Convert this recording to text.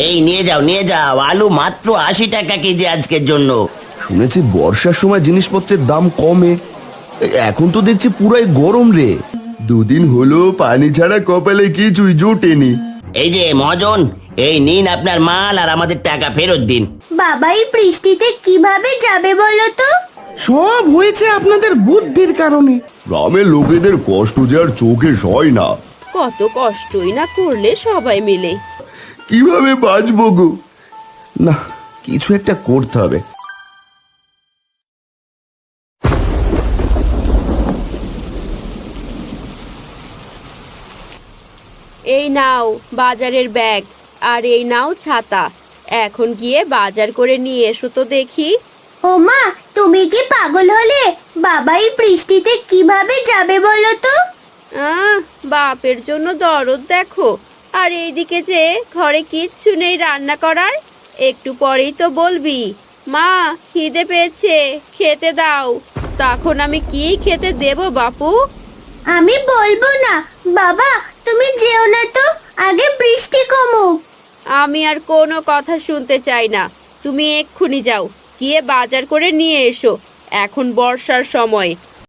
এই নিয়ে যাও নিয়ে যাও, আলু মাত্র 80 টাকা কেজি আজকের জন্য। শুনেছি বর্ষার সময় জিনিসপত্রের দাম কমে, এখন তো দেখছি পুরাই গরম রে। দুদিন হলো পানি ছাড়া কপালে কিছুই জোটেনি। এই যে মহাজন, এই নিন আপনার মাল আর আমাদের টাকা ফেরত দিন। বাবা এই বৃষ্টিতে কিভাবে যাবে বলো তো? সব হয়েছে আপনাদের বুদ্ধির কারণে। গ্রামের লোকেদের কষ্ট যে আর চোখে সয় না। কত কষ্টই না করলে সবাই মিলে। কিভাবে বাঁচবো গো? না, কিছু একটা করতে হবে। এই নাও বাজারের ব্যাগ, আর এই নাও ছাতা। এখন গিয়ে বাজার করে নিয়ে এসো তো দেখি। ও মা, তুমি কি পাগল হলে? বাবা এই বৃষ্টিতে কিভাবে যাবে বলো তো? বাপের জন্য দরদ দেখো। আর এইদিকে যে ঘরে কিচ্ছু নেই রান্না করার। একটু পরেই তো বলবি, মা খিদে পেয়েছে, খেতে দাও। তখন আমি কি খেতে দেব বাপু? আমি বলবো না। বাবা তুমি যেও না তো, আগে বৃষ্টি কমুক। আমি আর কোনো কথা শুনতে চাই না। তুমি এক্ষুনি যাও, গিয়ে বাজার করে নিয়ে এসো। এখন বর্ষার সময়,